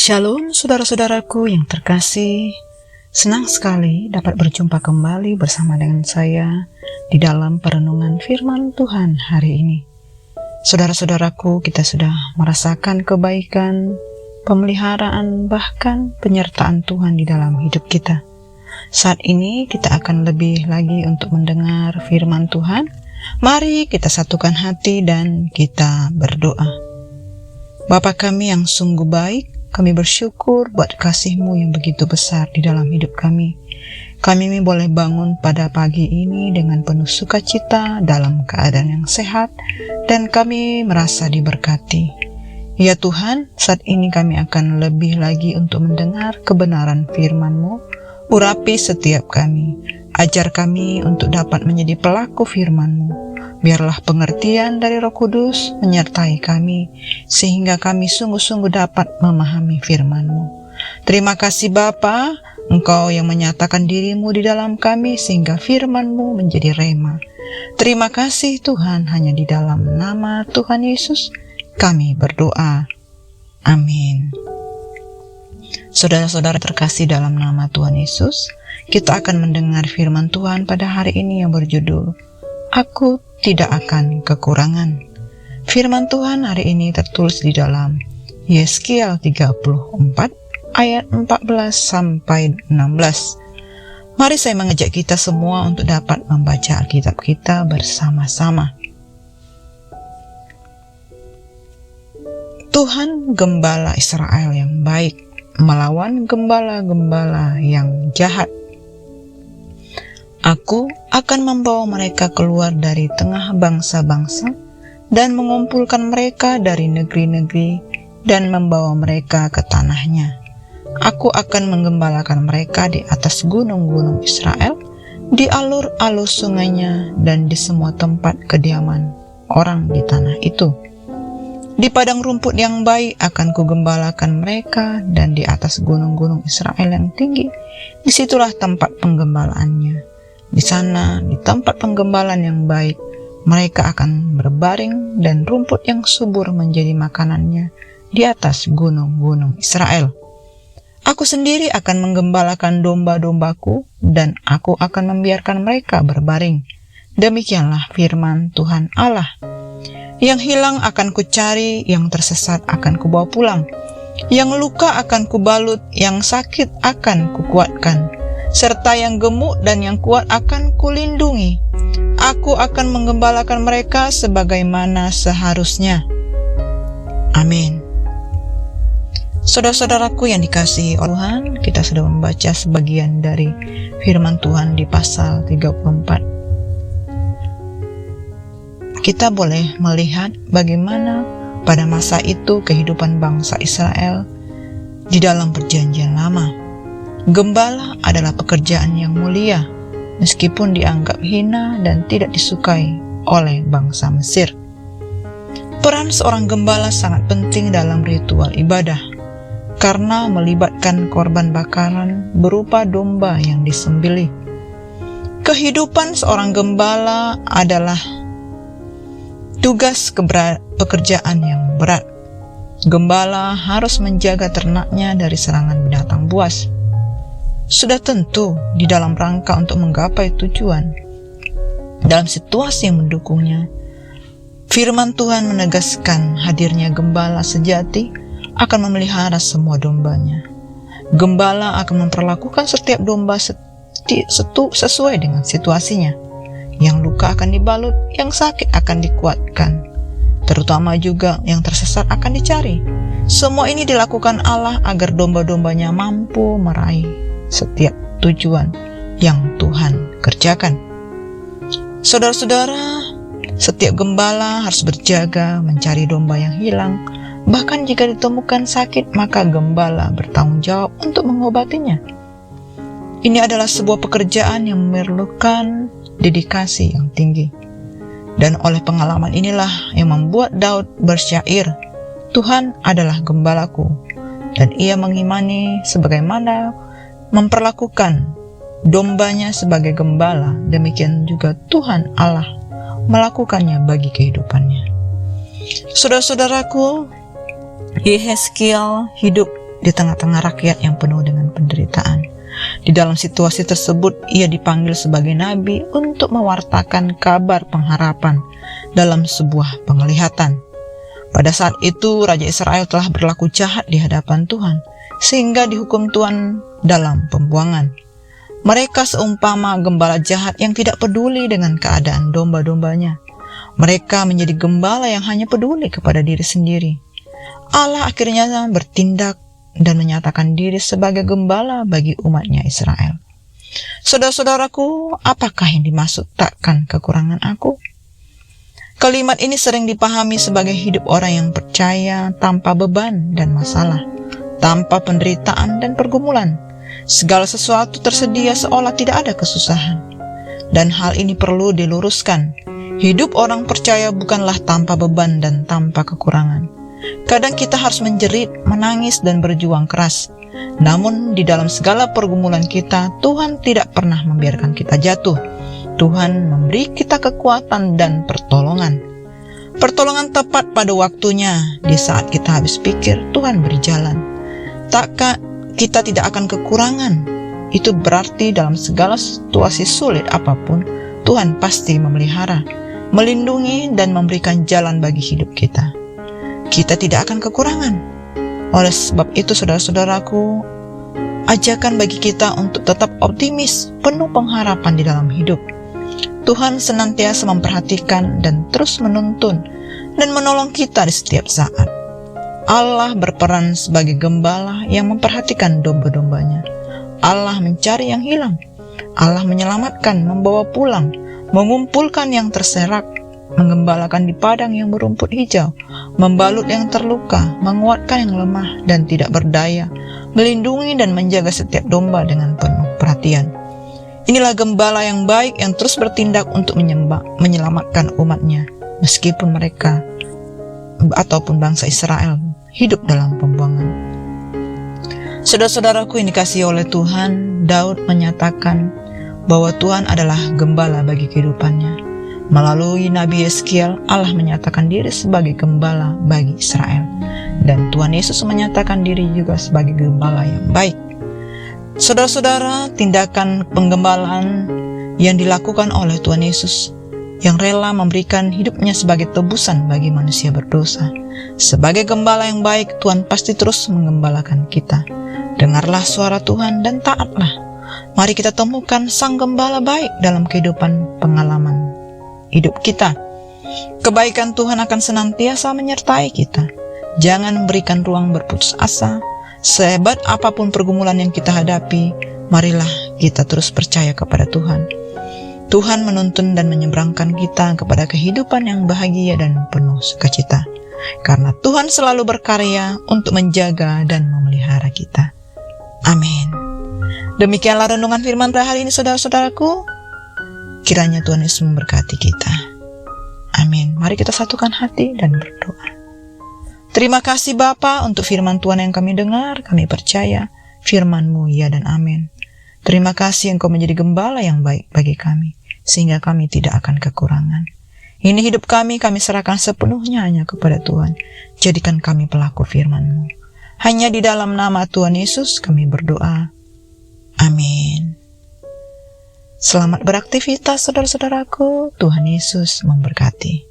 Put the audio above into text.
Shalom saudara-saudaraku yang terkasih, senang sekali dapat berjumpa kembali bersama dengan saya di dalam perenungan firman Tuhan hari ini. Saudara-saudaraku, kita sudah merasakan kebaikan, pemeliharaan, bahkan penyertaan Tuhan di dalam hidup kita. Saat ini kita akan lebih lagi untuk mendengar firman Tuhan. Mari kita satukan hati dan kita berdoa. Bapa kami yang sungguh baik, kami bersyukur buat kasih-Mu yang begitu besar di dalam hidup kami. Kami boleh bangun pada pagi ini dengan penuh sukacita dalam keadaan yang sehat, dan kami merasa diberkati. Ya Tuhan, saat ini kami akan lebih lagi untuk mendengar kebenaran firman-Mu. Urapi setiap kami, ajar kami untuk dapat menjadi pelaku firman-Mu. Biarlah pengertian dari Roh Kudus menyertai kami, sehingga kami sungguh-sungguh dapat memahami firman-Mu. Terima kasih Bapa, Engkau yang menyatakan diri-Mu di dalam kami, sehingga firman-Mu menjadi rema. Terima kasih Tuhan, hanya di dalam nama Tuhan Yesus kami berdoa. Amin. Saudara-saudara terkasih dalam nama Tuhan Yesus, kita akan mendengar firman Tuhan pada hari ini yang berjudul, Aku tidak akan kekurangan. Firman Tuhan hari ini tertulis di dalam Yeskiel 34 ayat 14 sampai 16. Mari saya mengajak kita semua untuk dapat membaca Alkitab kita bersama-sama. Tuhan gembala Israel yang baik melawan gembala-gembala yang jahat. Aku akan membawa mereka keluar dari tengah bangsa-bangsa dan mengumpulkan mereka dari negeri-negeri dan membawa mereka ke tanahnya. Aku akan menggembalakan mereka di atas gunung-gunung Israel, di alur-alur sungainya, dan di semua tempat kediaman orang di tanah itu. Di padang rumput yang baik akan kugembalakan mereka, dan di atas gunung-gunung Israel yang tinggi, disitulah tempat penggembalaannya. Di sana, di tempat penggembalaan yang baik, mereka akan berbaring dan rumput yang subur menjadi makanannya di atas gunung-gunung Israel. Aku sendiri akan menggembalakan domba-dombaku dan aku akan membiarkan mereka berbaring. Demikianlah firman Tuhan Allah. Yang hilang akan kucari, yang tersesat akan kubawa pulang. Yang luka akan kubalut, yang sakit akan kukuatkan. Serta yang gemuk dan yang kuat akan kulindungi. Aku akan menggembalakan mereka sebagaimana seharusnya. Amin. Saudara-saudaraku yang dikasihi Tuhan, kita sudah membaca sebagian dari firman Tuhan di pasal 34. Kita boleh melihat bagaimana pada masa itu kehidupan bangsa Israel di dalam perjanjian lama. Gembala adalah pekerjaan yang mulia, meskipun dianggap hina dan tidak disukai oleh bangsa Mesir. Peran seorang gembala sangat penting dalam ritual ibadah, karena melibatkan korban bakaran berupa domba yang disembelih. Kehidupan seorang gembala adalah tugas pekerjaan yang berat. Gembala harus menjaga ternaknya dari serangan binatang buas. Sudah tentu di dalam rangka untuk menggapai tujuan. Dalam situasi yang mendukungnya, firman Tuhan menegaskan hadirnya gembala sejati akan memelihara semua dombanya. Gembala akan memperlakukan setiap domba sesuai dengan situasinya. Yang luka akan dibalut, yang sakit akan dikuatkan. Terutama juga yang tersesat akan dicari. Semua ini dilakukan Allah agar domba-dombanya mampu meraih setiap tujuan yang Tuhan kerjakan. Saudara-saudara, setiap gembala harus berjaga mencari domba yang hilang. Bahkan jika ditemukan sakit, maka gembala bertanggung jawab untuk mengobatinya. Ini adalah sebuah pekerjaan yang memerlukan dedikasi yang tinggi. Dan oleh pengalaman inilah yang membuat Daud bersyair, Tuhan adalah gembalaku, dan ia mengimani sebagaimana memperlakukan dombanya sebagai gembala, demikian juga Tuhan Allah melakukannya bagi kehidupannya. Saudara-saudaraku, Yeskiel hidup di tengah-tengah rakyat yang penuh dengan penderitaan. Di dalam situasi tersebut, ia dipanggil sebagai nabi untuk mewartakan kabar pengharapan dalam sebuah penglihatan. Pada saat itu, Raja Israel telah berlaku jahat di hadapan Tuhan, sehingga dihukum Tuhan dalam pembuangan. Mereka seumpama gembala jahat yang tidak peduli dengan keadaan domba-dombanya. Mereka menjadi gembala yang hanya peduli kepada diri sendiri. Allah akhirnya bertindak dan menyatakan diri sebagai gembala bagi umatnya Israel. Saudara-saudaraku, apakah yang dimaksud takkan kekurangan aku? Kalimat ini sering dipahami sebagai hidup orang yang percaya tanpa beban dan masalah, tanpa penderitaan dan pergumulan. Segala sesuatu tersedia seolah tidak ada kesusahan. Dan hal ini perlu diluruskan. Hidup orang percaya bukanlah tanpa beban dan tanpa kekurangan. Kadang kita harus menjerit, menangis, dan berjuang keras. Namun di dalam segala pergumulan kita, Tuhan tidak pernah membiarkan kita jatuh. Tuhan memberi kita kekuatan dan pertolongan. Pertolongan tepat pada waktunya. Di saat kita habis pikir, Tuhan beri jalan. Kita tidak akan kekurangan. Itu berarti dalam segala situasi sulit apapun, Tuhan pasti memelihara, melindungi, dan memberikan jalan bagi hidup kita. Kita tidak akan kekurangan. Oleh sebab itu, saudara-saudaraku, ajakan bagi kita untuk tetap optimis, penuh pengharapan di dalam hidup. Tuhan senantiasa memperhatikan dan terus menuntun dan menolong kita di setiap saat. Allah berperan sebagai gembala yang memperhatikan domba-dombanya. Allah mencari yang hilang. Allah menyelamatkan, membawa pulang, mengumpulkan yang terserak, menggembalakan di padang yang berumput hijau, membalut yang terluka, menguatkan yang lemah dan tidak berdaya, melindungi dan menjaga setiap domba dengan penuh perhatian. Inilah gembala yang baik yang terus bertindak untuk menyelamatkan umatnya, meskipun mereka ataupun bangsa Israel hidup dalam pembuangan. Saudara-saudaraku yang dikasihi oleh Tuhan, Daud menyatakan bahwa Tuhan adalah gembala bagi kehidupannya. Melalui Nabi Yeskiel, Allah menyatakan diri sebagai gembala bagi Israel. Dan Tuhan Yesus menyatakan diri juga sebagai gembala yang baik. Saudara-saudara, tindakan penggembalaan yang dilakukan oleh Tuhan Yesus, yang rela memberikan hidupnya sebagai tebusan bagi manusia berdosa. Sebagai gembala yang baik, Tuhan pasti terus menggembalakan kita. Dengarlah suara Tuhan dan taatlah. Mari kita temukan Sang Gembala baik dalam kehidupan pengalaman hidup kita. Kebaikan Tuhan akan senantiasa menyertai kita. Jangan berikan ruang berputus asa. Sehebat apapun pergumulan yang kita hadapi, marilah kita terus percaya kepada Tuhan. Tuhan menuntun dan menyeberangkan kita kepada kehidupan yang bahagia dan penuh sukacita. Karena Tuhan selalu berkarya untuk menjaga dan memelihara kita. Amin. Demikianlah renungan firman hari ini, saudara-saudaraku. Kiranya Tuhan Yesus memberkati kita. Amin. Mari kita satukan hati dan berdoa. Terima kasih Bapa untuk firman Tuhan yang kami dengar. Kami percaya firman-Mu ya dan amin. Terima kasih Engkau menjadi gembala yang baik bagi kami, sehingga kami tidak akan kekurangan. Ini hidup kami serahkan sepenuhnya hanya kepada Tuhan. Jadikan kami pelaku firman-Mu. Hanya di dalam nama Tuhan Yesus kami berdoa. Amin. Selamat beraktivitas saudara-saudaraku. Tuhan Yesus memberkati.